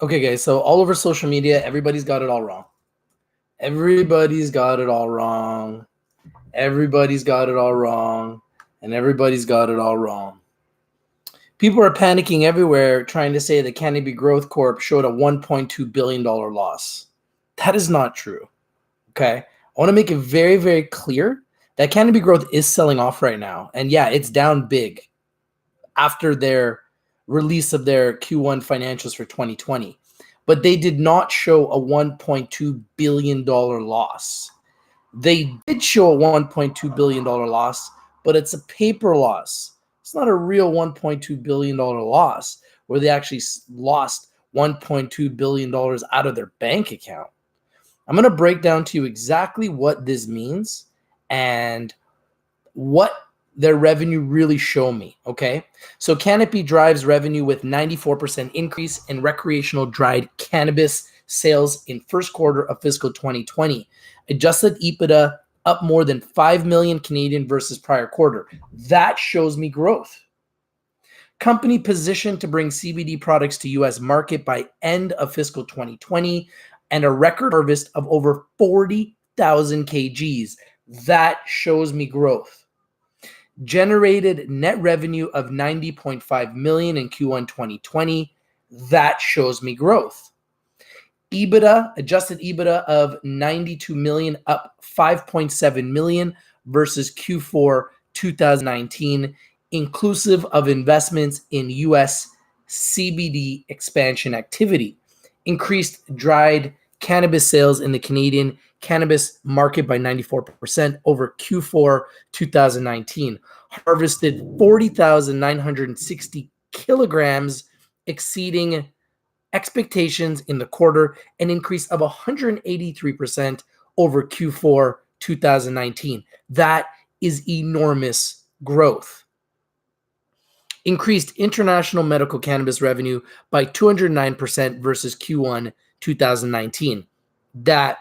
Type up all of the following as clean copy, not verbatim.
Okay, guys, so all over social media, everybody's got it all wrong. Everybody's got it all wrong. Everybody's got it all wrong. And everybody's got it all wrong. People are panicking everywhere trying to say that Canopy Growth Corp showed a $1.2 billion loss. That is not true. Okay. I want to make it very, very clear that Canopy Growth is selling off right now. And yeah, it's down big after their release of their Q1 financials for 2020. But they did not show a $1.2 billion loss. They did show a $1.2 billion loss, but it's a paper loss. It's not a real $1.2 billion loss where they actually lost $1.2 billion out of their bank account. I'm going to break down to you exactly what this means and what their revenue really show me, okay? So Canopy drives revenue with 94% increase in recreational dried cannabis sales in first quarter of fiscal 2020. Adjusted EBITDA up more than 5 million Canadian versus prior quarter. That shows me growth. Company positioned to bring CBD products to US market by end of fiscal 2020 and a record harvest of over 40,000 kgs. That shows me growth. Generated net revenue of 90.5 million in Q1 2020. That shows me growth. EBITDA, adjusted EBITDA of 92 million, up 5.7 million versus Q4 2019, inclusive of investments in US CBD expansion activity. Increased dried cannabis sales in the Canadian cannabis market by 94% over Q4 2019. Harvested 40,960 kilograms, exceeding expectations in the quarter, an increase of 183% over Q4 2019. That is enormous growth. Increased international medical cannabis revenue by 209% versus Q1 2019. That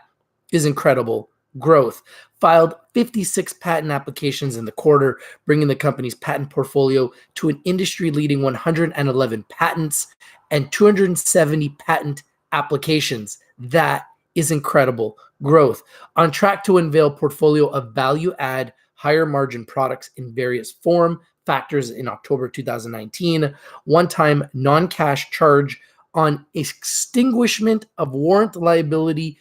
is incredible growth. Filed 56 patent applications in the quarter, bringing the company's patent portfolio to an industry-leading 111 patents and 270 patent applications. That is incredible growth. On track to unveil portfolio of value-add, higher-margin products in various form factors in October 2019. One-time non-cash charge on extinguishment of warrant liability,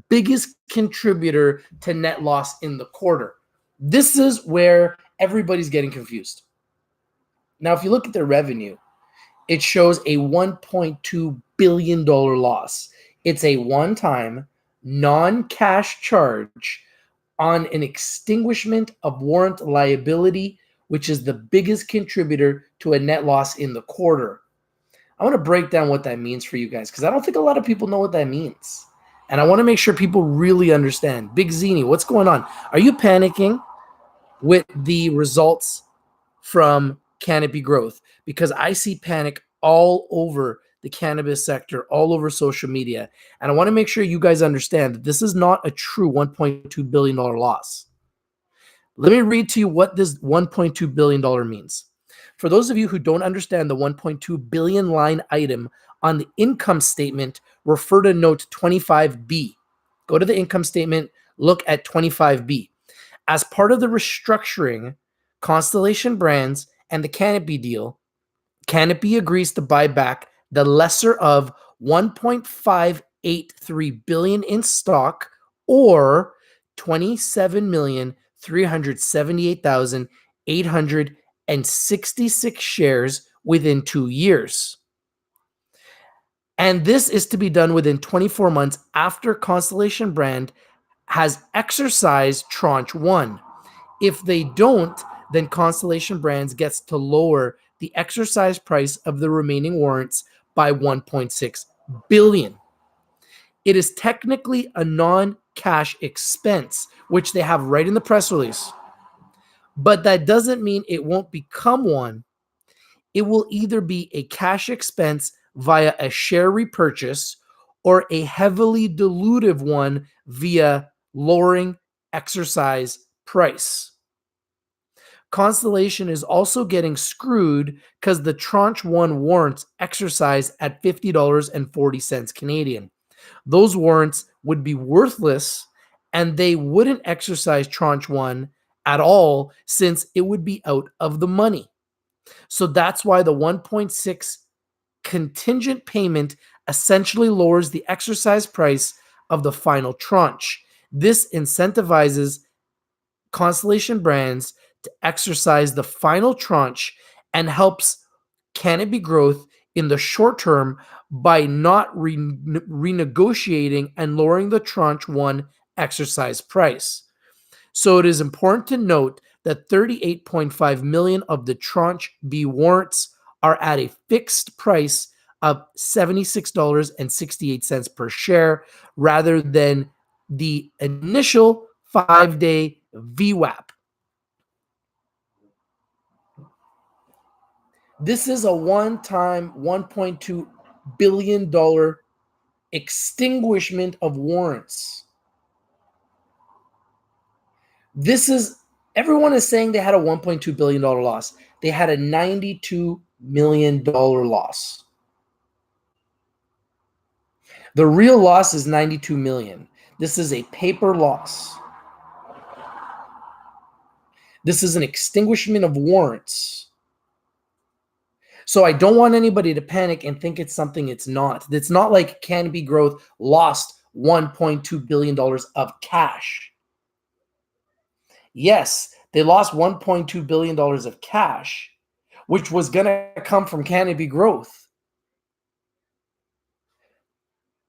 biggest contributor to net loss in the quarter. This is where everybody's getting confused. Now, if you look at their revenue, it shows a $1.2 billion loss. It's a one-time non-cash charge on an extinguishment of warrant liability, which is the biggest contributor to a net loss in the quarter. I want to break down what that means for you guys because I don't think a lot of people know what that means. And I want to make sure people really understand. Big Zini, what's going on? Are you panicking with the results from Canopy Growth? Because I see panic all over the cannabis sector, all over social media. And I want to make sure you guys understand that this is not a true $1.2 billion loss. Let me read to you what this $1.2 billion means. For those of you who don't understand the 1.2 billion line item on the income statement, refer to note 25B. Go to the income statement, look at 25B. As part of the restructuring, Constellation Brands and the Canopy deal, Canopy agrees to buy back the lesser of 1.583 billion in stock or 27,378,866 shares within 2 years. And this is to be done within 24 months after Constellation Brand has exercised tranche 1. If they don't, then Constellation Brands gets to lower the exercise price of the remaining warrants by 1.6 billion. It is technically a non-cash expense, which they have right in the press release. But that doesn't mean it won't become one. It will either be a cash expense via a share repurchase or a heavily dilutive one via lowering exercise price. Constellation is also getting screwed because the tranche 1 warrants exercise at $50.40 Canadian. Those warrants would be worthless and they wouldn't exercise tranche 1 at all since it would be out of the money. So that's why the 1.6 contingent payment essentially lowers the exercise price of the final tranche. This incentivizes Constellation Brands to exercise the final tranche and helps Canopy Growth in the short term by not renegotiating and lowering the tranche 1 exercise price. So it is important to note that 38.5 million of the tranche B warrants are at a fixed price of $76.68 per share rather than the initial 5-day VWAP. This is a one-time $1.2 billion extinguishment of warrants. Everyone is saying they had a $1.2 billion loss. They had a $92 million loss. The real loss is $92 million. This is a paper loss. This is an extinguishment of warrants. So I don't want anybody to panic and think it's something it's not. It's not like Canopy Growth lost $1.2 billion of cash. Yes, they lost $1.2 billion of cash, which was going to come from Canopy Growth.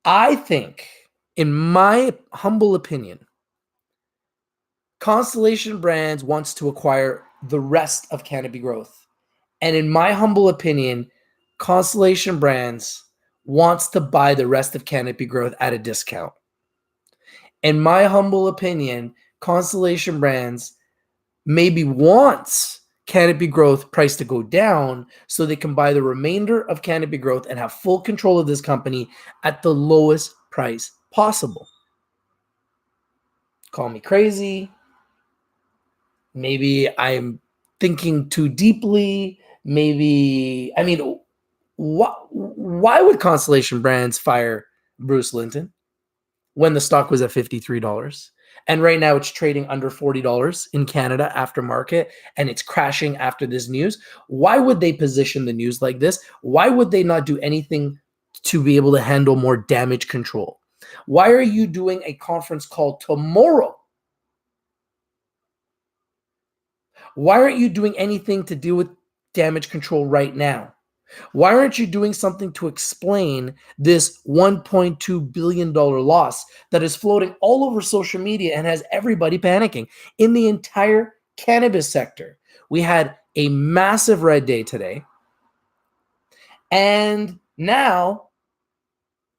I think, in my humble opinion, Constellation Brands wants to acquire the rest of Canopy Growth. And in my humble opinion, Constellation Brands wants to buy the rest of Canopy Growth at a discount. In my humble opinion, Constellation Brands maybe wants Canopy Growth price to go down so they can buy the remainder of Canopy Growth and have full control of this company at the lowest price possible. Call me crazy. Maybe I'm thinking too deeply. Why would Constellation Brands fire Bruce Linton when the stock was at $53? And right now it's trading under $40 in Canada after market, and it's crashing after this news. Why would they position the news like this? Why would they not do anything to be able to handle more damage control? Why are you doing a conference call tomorrow? Why aren't you doing anything to deal with damage control right now? Why aren't you doing something to explain this $1.2 billion loss that is floating all over social media and has everybody panicking in the entire cannabis sector? We had a massive red day today, and now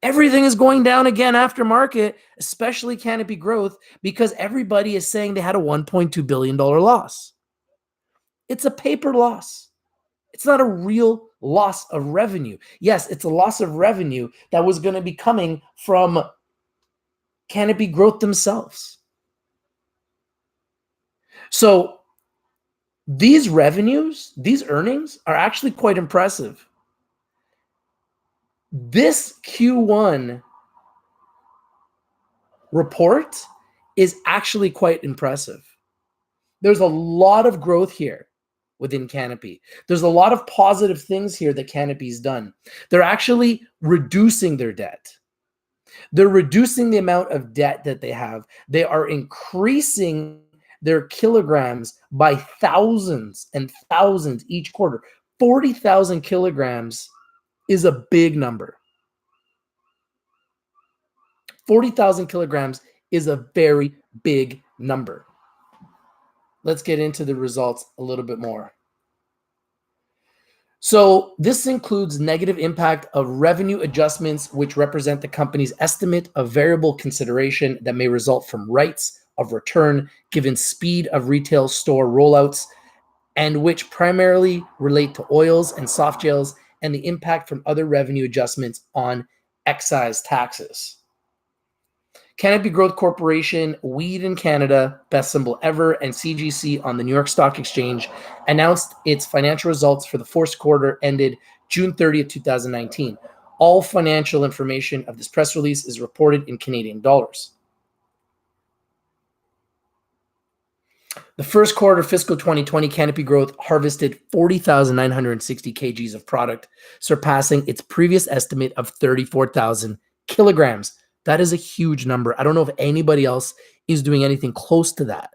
everything is going down again after market, especially Canopy Growth, because everybody is saying they had a $1.2 billion loss. It's a paper loss. It's not a real loss of revenue. Yes, it's a loss of revenue that was going to be coming from Canopy Growth themselves. So these revenues, these earnings are actually quite impressive. This Q1 report is actually quite impressive. There's a lot of growth here within Canopy. There's a lot of positive things here that Canopy's done. They're actually reducing their debt. They're reducing the amount of debt that they have. They are increasing their kilograms by thousands and thousands each quarter. 40,000 kilograms is a big number. 40,000 kilograms is a very big number. Let's get into the results a little bit more. So this includes negative impact of revenue adjustments, which represent the company's estimate of variable consideration that may result from rights of return given speed of retail store rollouts, and which primarily relate to oils and soft gels, and the impact from other revenue adjustments on excise taxes. CANOPY Growth Corporation, weed in Canada, best symbol ever, and CGC on the New York Stock Exchange announced its financial results for the fourth quarter ended June 30th, 2019. All financial information of this press release is reported in Canadian dollars. The first quarter fiscal 2020, CANOPY Growth harvested 40,960 kgs of product, surpassing its previous estimate of 34,000 kilograms. That is a huge number. I don't know if anybody else is doing anything close to that.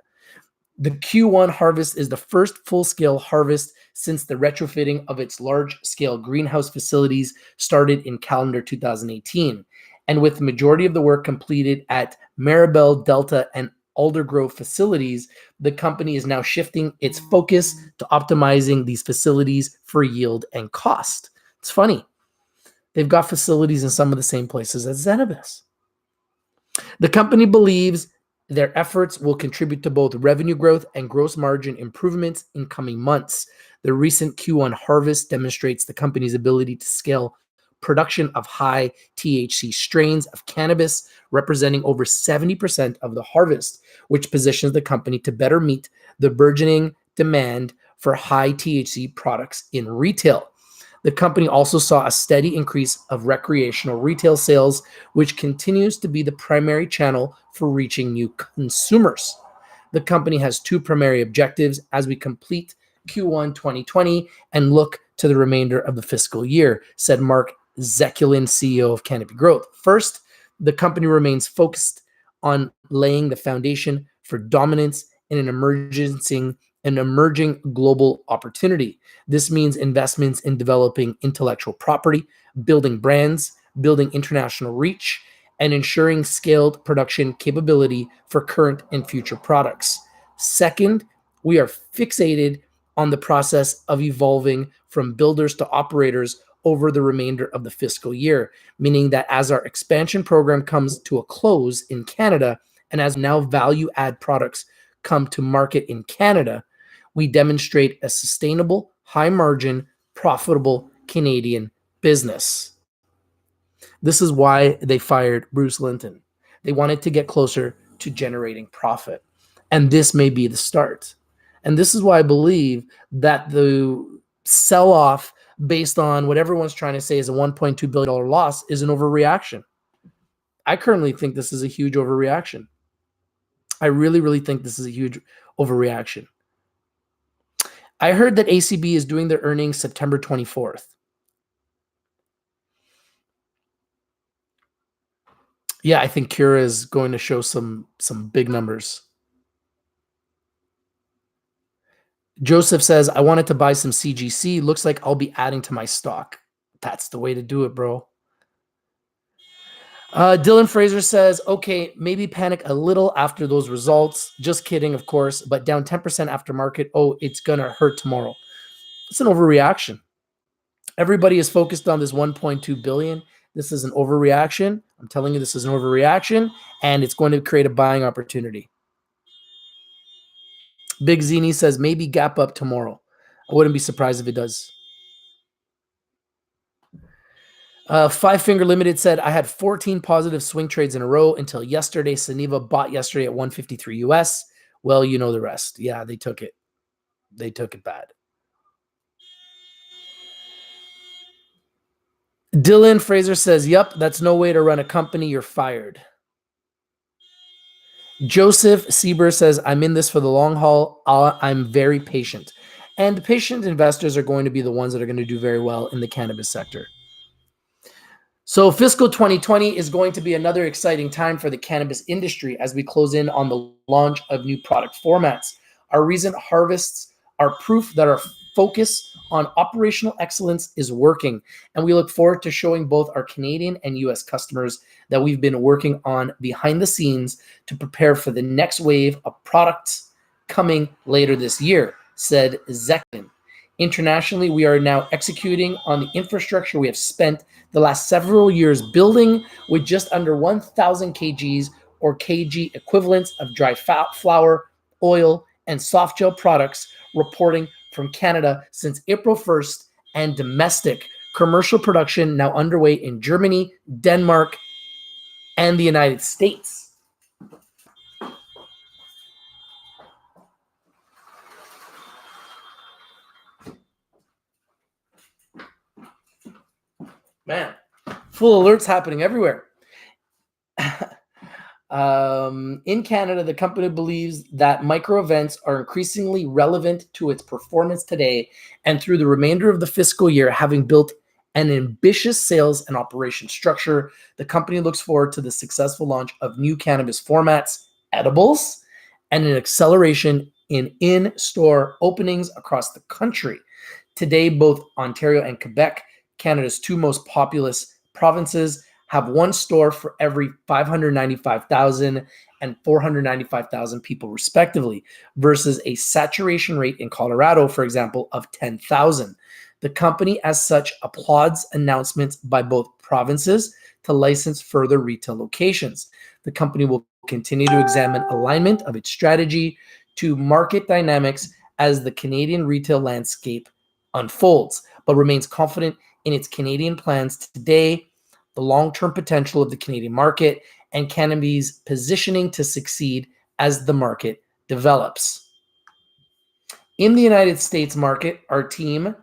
The Q1 harvest is the first full-scale harvest since the retrofitting of its large-scale greenhouse facilities started in calendar 2018. And with the majority of the work completed at Maribel, Delta, and Aldergrove facilities, the company is now shifting its focus to optimizing these facilities for yield and cost. It's funny. They've got facilities in some of the same places as Zenabis. The company believes their efforts will contribute to both revenue growth and gross margin improvements in coming months. The recent Q1 harvest demonstrates the company's ability to scale production of high THC strains of cannabis, representing over 70% of the harvest, which positions the company to better meet the burgeoning demand for high THC products in retail. The company also saw a steady increase of recreational retail sales, which continues to be the primary channel for reaching new consumers. The company has two primary objectives as we complete Q1 2020 and look to the remainder of the fiscal year, said Mark Zekulin, CEO of CANOPY Growth. First, the company remains focused on laying the foundation for dominance in an emerging global opportunity. This means investments in developing intellectual property, building brands, building international reach, and ensuring scaled production capability for current and future products. Second, we are fixated on the process of evolving from builders to operators over the remainder of the fiscal year, meaning that as our expansion program comes to a close in Canada and as now value-add products come to market in Canada, we demonstrate a sustainable, high-margin, profitable Canadian business. This is why they fired Bruce Linton. They wanted to get closer to generating profit. And this may be the start. And this is why I believe that the sell-off based on what everyone's trying to say is a $1.2 billion loss is an overreaction. I currently think this is a huge overreaction. I really, really think this is a huge overreaction. I heard that ACB is doing their earnings September 24th. Yeah, I think Cura is going to show some big numbers. Joseph says, I wanted to buy some CGC. Looks like I'll be adding to my stock. That's the way to do it, bro. Dylan Fraser says, okay, maybe panic a little after those results. Just kidding, of course, but down 10% after market. Oh, it's going to hurt tomorrow. It's an overreaction. Everybody is focused on this 1.2 billion. This is an overreaction. I'm telling you, this is an overreaction, and it's going to create a buying opportunity. Big Zini says, maybe gap up tomorrow. I wouldn't be surprised if it does. Five Finger Limited said, I had 14 positive swing trades in a row until yesterday. Suniva bought yesterday at 153 US. Well, you know the rest. Yeah, they took it. They took it bad. Dylan Fraser says, yep, that's no way to run a company. You're fired. Joseph Sieber says, I'm in this for the long haul. I'm very patient. And patient investors are going to be the ones that are going to do very well in the cannabis sector. So fiscal 2020 is going to be another exciting time for the cannabis industry as we close in on the launch of new product formats. Our recent harvests are proof that our focus on operational excellence is working, and we look forward to showing both our Canadian and US customers that we've been working on behind the scenes to prepare for the next wave of products coming later this year, said Zeklin. Internationally, we are now executing on the infrastructure we have spent the last several years building, with just under 1,000 kgs or kg equivalents of dry flower, oil, and soft gel products reporting from Canada since April 1st, and domestic commercial production now underway in Germany, Denmark, and the United States. Man, full alerts happening everywhere. In Canada, the company believes that micro events are increasingly relevant to its performance today and through the remainder of the fiscal year. Having built an ambitious sales and operation structure, the company looks forward to the successful launch of new cannabis formats, edibles, and an acceleration in in-store openings across the country. Today, both Ontario and Quebec, Canada's two most populous provinces, have one store for every 595,000 and 495,000 people respectively, versus a saturation rate in Colorado, for example, of 10,000. The company, as such, applauds announcements by both provinces to license further retail locations. The company will continue to examine alignment of its strategy to market dynamics as the Canadian retail landscape unfolds, but remains confident in its Canadian plans today, the long-term potential of the Canadian market, and cannabis' positioning to succeed as the market develops. In the United States market, our team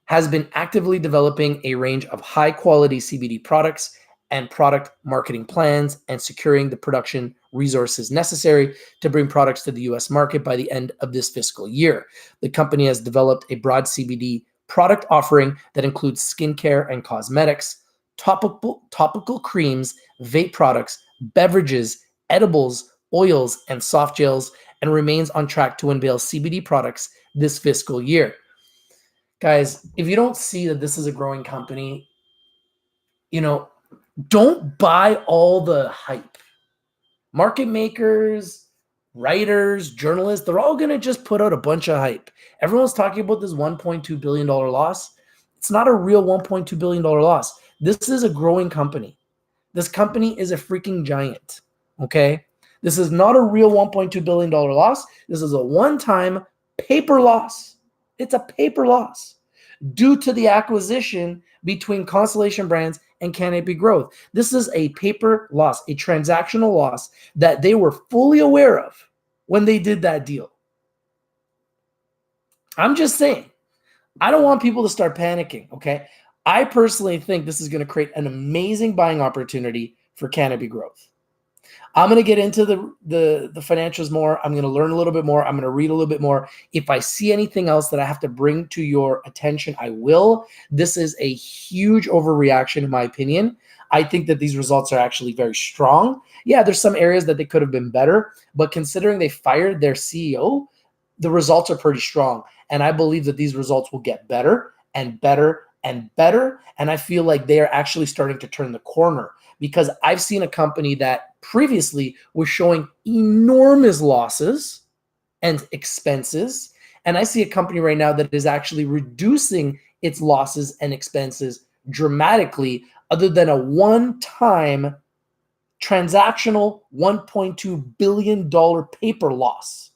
has been actively developing a range of high-quality CBD products and product marketing plans and securing the production resources necessary to bring products to the US market by the end of this fiscal year. The company has developed a broad CBD product offering that includes skincare and cosmetics, topical creams, vape products, beverages, edibles, oils, and soft gels, and remains on track to unveil CBD products this fiscal year. Guys, if you don't see that this is a growing company, don't buy all the hype. Market makers, writers, journalists, they're all going to just put out a bunch of hype. Everyone's talking about this $1.2 billion loss. It's not a real $1.2 billion loss. This is a growing company. This company is a freaking giant, okay? This is not a real $1.2 billion loss. This is a one-time paper loss. It's a paper loss due to the acquisition between Constellation Brands and Canopy Growth. This is a paper loss, a transactional loss that they were fully aware of when they did that deal. I'm just saying, I don't want people to start panicking, okay? I personally think this is going to create an amazing buying opportunity for Canopy Growth. I'm going to get into the financials more. I'm going to learn a little bit more. I'm going to read a little bit more. If I see anything else that I have to bring to your attention, I will. This is a huge overreaction, in my opinion. I think that these results are actually very strong. Yeah, there's some areas that they could have been better, but considering they fired their CEO, the results are pretty strong. And I believe that these results will get better and better and better. And I feel like they are actually starting to turn the corner, because I've seen a company that previously was showing enormous losses and expenses. And I see a company right now that is actually reducing its losses and expenses dramatically, other than a one-time transactional $1.2 billion paper loss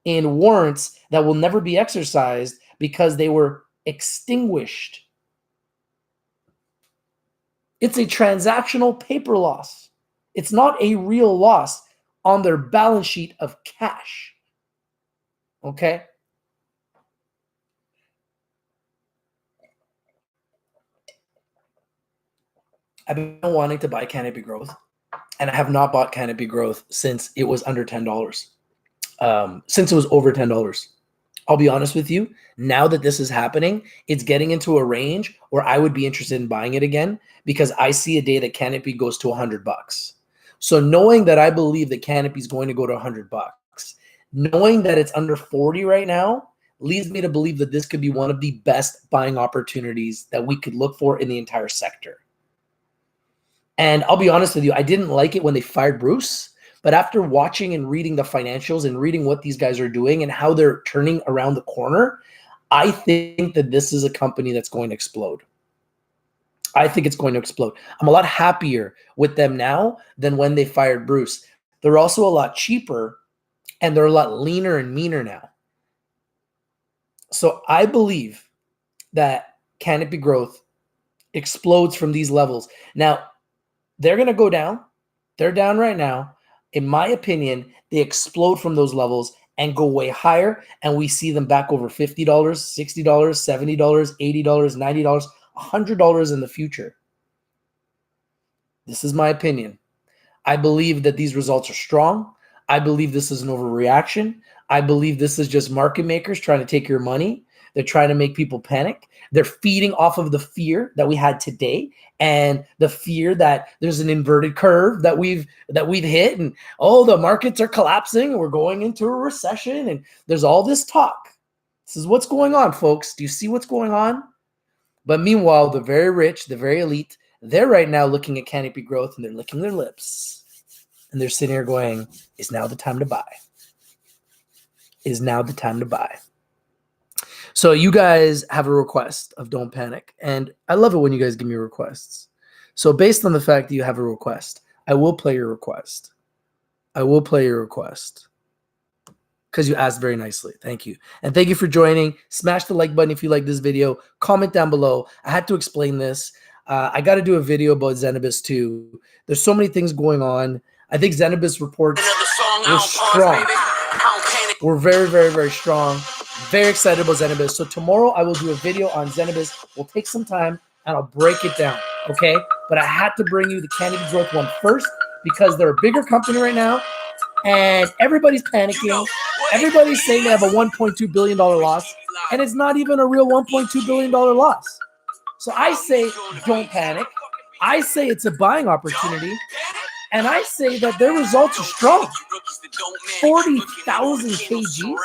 in warrants that will never be exercised because they were extinguished. It's a transactional paper loss. It's not a real loss on their balance sheet of cash. Okay? I've been wanting to buy Canopy Growth, and I have not bought Canopy Growth since it was under $10. Since it was over $10. I'll be honest with you, now that this is happening, it's getting into a range where I would be interested in buying it again, because I see a day that Canopy goes to $100. So knowing that I believe that Canopy is going to go to $100, knowing that it's under 40 right now, leads me to believe that this could be one of the best buying opportunities that we could look for in the entire sector. And I'll be honest with you, I didn't like it when they fired Bruce. But after watching and reading the financials and reading what these guys are doing and how they're turning around the corner, I think that this is a company that's going to explode. I think it's going to explode. I'm a lot happier with them now than when they fired Bruce. They're also a lot cheaper, and they're a lot leaner and meaner now. So I believe that Canopy Growth explodes from these levels. Now, they're going to go down. They're down right now. In my opinion, they explode from those levels and go way higher, and we see them back over $50, $60, $70, $80, $90, $100 in the future. This is my opinion. I believe that these results are strong. I believe this is an overreaction. I believe this is just market makers trying to take your money. They're trying to make people panic. They're feeding off of the fear that we had today and the fear that there's an inverted curve that we've hit, and the markets are collapsing and we're going into a recession, and there's all this talk. This is what's going on, folks. Do you see what's going on? But meanwhile, the very rich, the very elite, they're right now looking at Canopy Growth and they're licking their lips. And they're sitting here going, is now the time to buy? Is now the time to buy? So you guys have a request of don't panic. And I love it when you guys give me requests. So based on the fact that you have a request, I will play your request. I will play your request. Because you asked very nicely. Thank you. And thank you for joining. Smash the like button if you like this video. Comment down below. I had to explain this. I got to do a video about Zenabis too. There's so many things going on. I think Zenabis reports were strong. We're very, very, very strong. Very excited about Zenabis. So tomorrow I will do a video on Zenabis. We'll take some time and I'll break it down. Okay? But I had to bring you the Canopy Growth one first because they're a bigger company right now. And everybody's panicking. Everybody's saying they have a $1.2 billion loss. And it's not even a real $1.2 billion loss. So I say, don't panic. I say it's a buying opportunity. And I say that their results are strong. 40,000 kgs.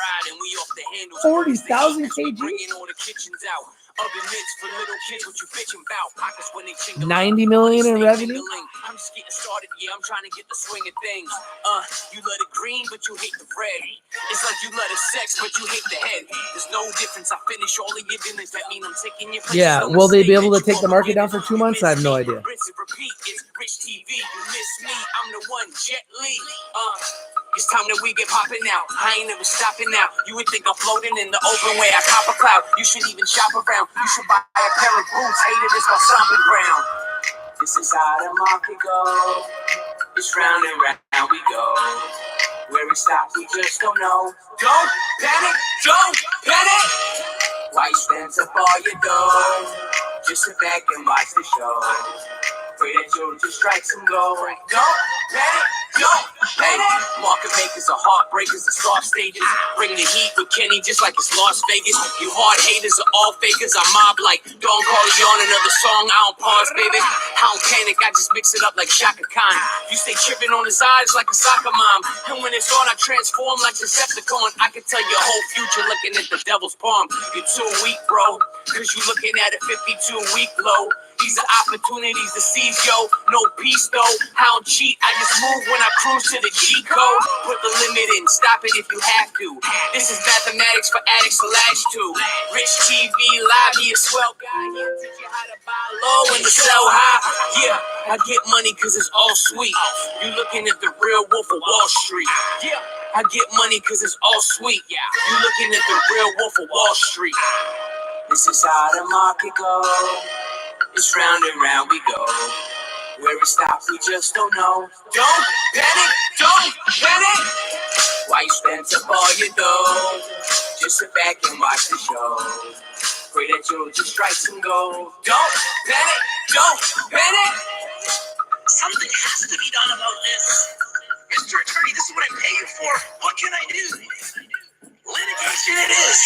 40,000 kgs. 90 million in revenue. I'm just getting started. Yeah, I'm trying to get the swing of things. You love the green, but you hate the red. It's like you love the sex, but you hate the head. There's no difference. I finish all of your dinners. That mean I'm taking your place. Yeah, will they be able to take the market down for 2 months? I have no idea. It's Rich TV. You miss me. I'm the one, Jet Li. It's time that we get popping now. I ain't never stopping now. You would think I'm floating in the open way. I cop a cloud. You should even shop around. You should buy a pair of boots. Hated is my stomping ground. This is how the market goes. It's round and round we go. Where it stops, we just don't know. Don't panic. Don't panic. Why you spend up all your dough? Just sit back and watch the show. Pray that you'll just strike some gold. Don't panic. Don't panic. Market makers are heartbreakers, the soft stages. Bring the heat with Kenny just like it's Las Vegas. You hard haters are all fakers. I mob like don't call it on another song. I don't pause, baby. I don't panic. I just mix it up like Shaka Khan. You stay tripping on his eyes like a soccer mom. And when it's on, I transform like Decepticon. I can tell your whole future looking at the devil's palm. You're too weak, bro. Cause you looking at a 52-week low. These are opportunities to seize, yo. No peace, though. I don't cheat. I just move when I cruise to the G code. Put the limit in. Stop it if you have to. This is mathematics for addicts to latch to. Rich TV live, he a swell guy. He'll teach you how to buy low and to sell high. Yeah, I get money because it's all sweet. You looking at the real wolf of Wall Street. Yeah, I get money because it's all sweet. You looking at the real wolf of Wall Street. This is how the market goes. It's round and round we go. Where it stops, we just don't know. Don't panic, don't panic. Why you spend up all your dough? Just sit back and watch the show. Pray that you'll just strike some gold. Don't panic, don't panic. Something has to be done about this. Mr. Attorney, this is what I pay you for. What can I do? Litigation it is.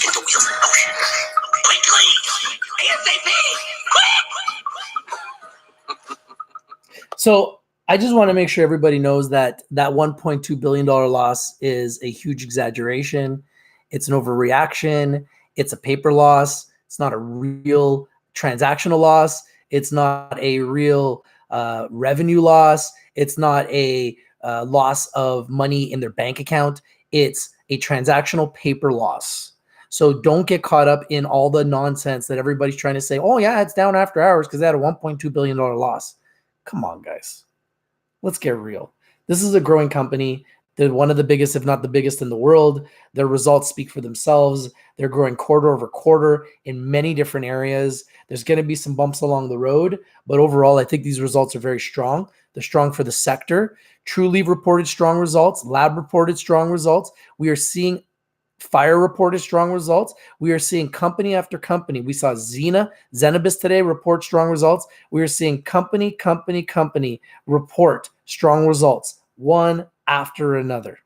Get the wheels in motion. Quickly. ASAP. Quick. So I just want to make sure everybody knows that that $1.2 billion loss is a huge exaggeration. It's an overreaction. It's a paper loss. It's not a real transactional loss. It's not a real revenue loss. It's not a loss of money in their bank account. It's a transactional paper loss. So don't get caught up in all the nonsense that everybody's trying to say, oh yeah, it's down after hours because they had a $1.2 billion loss. Come on, guys. Let's get real. This is a growing company. They're one of the biggest, if not the biggest in the world. Their results speak for themselves. They're growing quarter over quarter in many different areas. There's going to be some bumps along the road, but overall, I think these results are very strong. They're strong for the sector. Trulieve reported strong results. Lab reported strong results. We are seeing Fire reported strong results. We are seeing company after company. We saw Zenabis today report strong results. We are seeing company report strong results, one after another.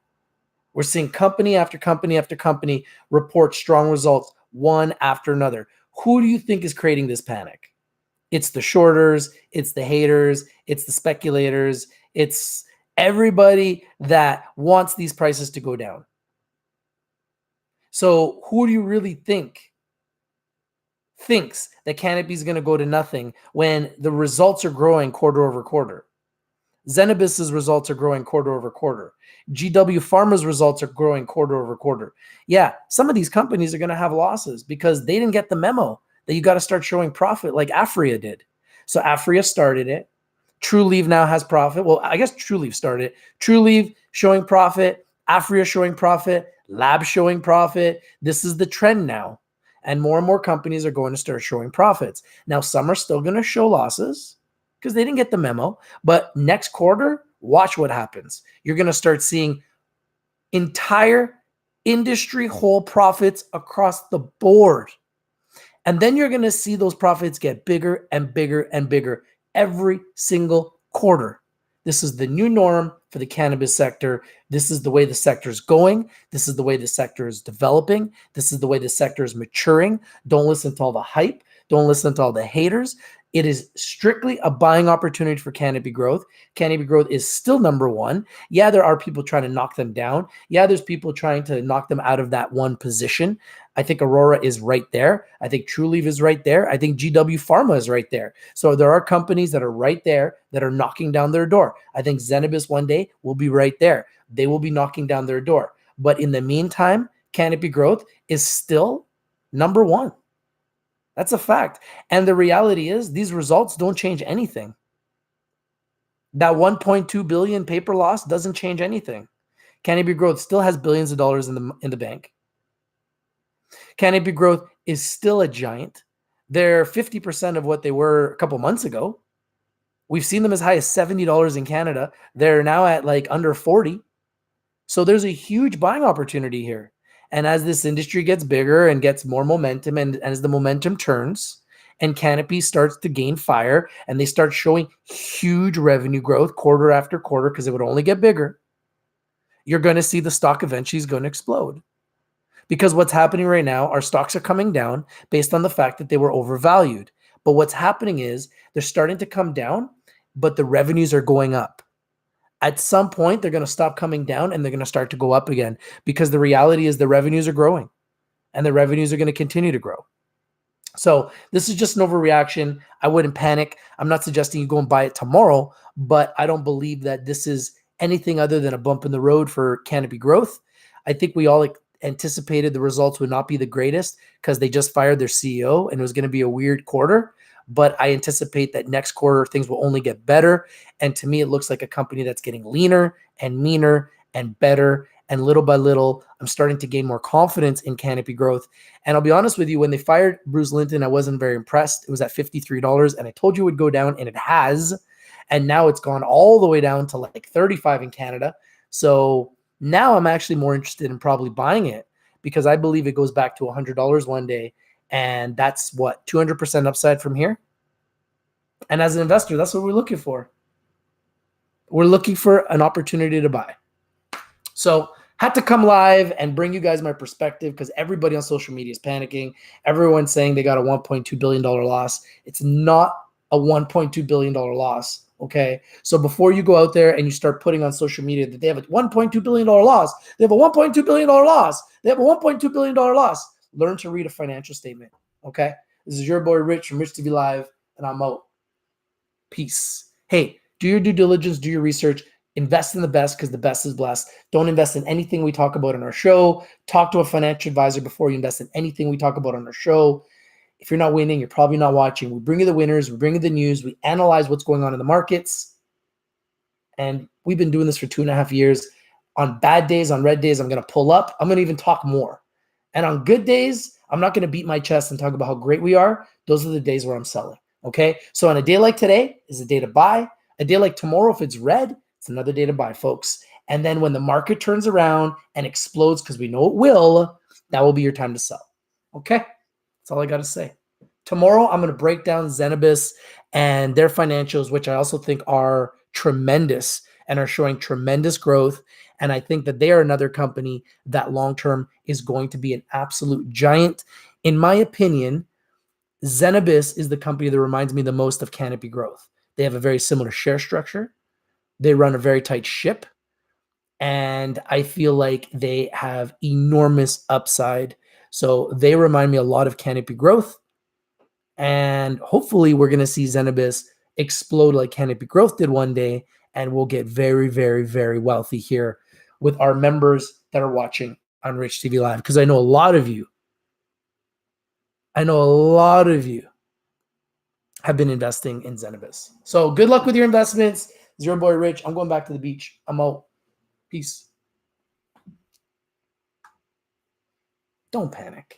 We're seeing company after company after company report strong results, one after another. Who do you think is creating this panic? It's the shorters, it's the haters, it's the speculators, it's everybody that wants these prices to go down. So who do you really think thinks that Canopy is going to go to nothing when the results are growing quarter over quarter? Zenabis's results are growing quarter over quarter. GW Pharma's results are growing quarter over quarter. Yeah, some of these companies are going to have losses because they didn't get the memo that you got to start showing profit like Aphria did. So Aphria started it. TrueLeave now has profit. Well, I guess TrueLeave started it. TrueLeave showing profit, Aphria showing profit, Lab showing profit. This is the trend now. And more companies are going to start showing profits. Now, some are still going to show losses because they didn't get the memo. But next quarter, watch what happens. You're going to start seeing entire industry whole profits across the board. And then you're going to see those profits get bigger and bigger and bigger every single quarter. This is the new norm for the cannabis sector. This is the way the sector is going. This is the way the sector is developing. This is the way the sector is maturing. Don't listen to all the hype. Don't listen to all the haters. It is strictly a buying opportunity for Canopy Growth. Canopy Growth is still number one. Yeah, there are people trying to knock them down. Yeah, there's people trying to knock them out of that one position. I think Aurora is right there. I think TrueLeave is right there. I think GW Pharma is right there. So there are companies that are right there that are knocking down their door. I think Zenabis one day will be right there. They will be knocking down their door. But in the meantime, Canopy Growth is still number one. That's a fact. And the reality is these results don't change anything. That 1.2 billion paper loss doesn't change anything. Canopy Growth still has billions of dollars in the bank. Canopy Growth is still a giant. They're 50% of what they were a couple months ago. We've seen them as high as $70 in Canada. They're now at like under 40. So there's a huge buying opportunity here. And as this industry gets bigger and gets more momentum, and as the momentum turns and Canopy starts to gain fire and they start showing huge revenue growth quarter after quarter, because it would only get bigger, you're going to see the stock eventually is going to explode. Because what's happening right now, our stocks are coming down based on the fact that they were overvalued. But what's happening is they're starting to come down, but the revenues are going up. At some point, they're going to stop coming down and they're going to start to go up again, because the reality is the revenues are growing and the revenues are going to continue to grow. So this is just an overreaction. I wouldn't panic. I'm not suggesting you go and buy it tomorrow, but I don't believe that this is anything other than a bump in the road for Canopy Growth. I think we all anticipated the results would not be the greatest because they just fired their CEO and it was going to be a weird quarter. But I anticipate that next quarter things will only get better. And to me, it looks like a company that's getting leaner and meaner and better. And little by little, I'm starting to gain more confidence in Canopy Growth. And I'll be honest with you, when they fired Bruce Linton, I wasn't very impressed. It was at $53, and I told you it would go down, and it has. And now it's gone all the way down to like 35 in Canada. So now I'm actually more interested in probably buying it, because I believe it goes back to $100 one day. And that's what, 200% upside from here. And as an investor, that's what we're looking for. We're looking for an opportunity to buy. So had to come live and bring you guys my perspective, because everybody on social media is panicking. Everyone's saying they got a $1.2 billion loss. It's not a $1.2 billion loss. Okay. So before you go out there and you start putting on social media that they have a $1.2 billion loss, they have a $1.2 billion loss, they have a $1.2 billion loss. Learn to read a financial statement. Okay. This is your boy Rich from Rich TV Live, and I'm out. Peace. Hey, do your due diligence, do your research, invest in the best, because the best is blessed. Don't invest in anything we talk about on our show. Talk to a financial advisor before you invest in anything we talk about on our show. If you're not winning, you're probably not watching. We bring you the winners. We bring you the news. We analyze what's going on in the markets. And we've been doing this for 2.5 years. On bad days, on red days, I'm going to pull up. I'm going to even talk more. And on good days, I'm not going to beat my chest and talk about how great we are. Those are the days where I'm selling. Okay. So on a day like today is a day to buy. A day like tomorrow, if it's red, it's another day to buy, folks. And then when the market turns around and explodes, because we know it will, that will be your time to sell. Okay? That's all I got to say. Tomorrow, I'm going to break down Zenabis and their financials, which I also think are tremendous and are showing tremendous growth. And I think that they are another company that long-term is going to be an absolute giant. In my opinion, Zenabis is the company that reminds me the most of Canopy Growth. They have a very similar share structure. They run a very tight ship. And I feel like they have enormous upside. So they remind me a lot of Canopy Growth. And hopefully we're going to see Zenabis explode like Canopy Growth did one day. And we'll get very, very, very wealthy here with our members that are watching on Rich TV Live. Because I know a lot of you have been investing in Zenabis. So good luck with your investments. Zero Boy Rich. I'm going back to the beach. I'm out. Peace. Don't panic.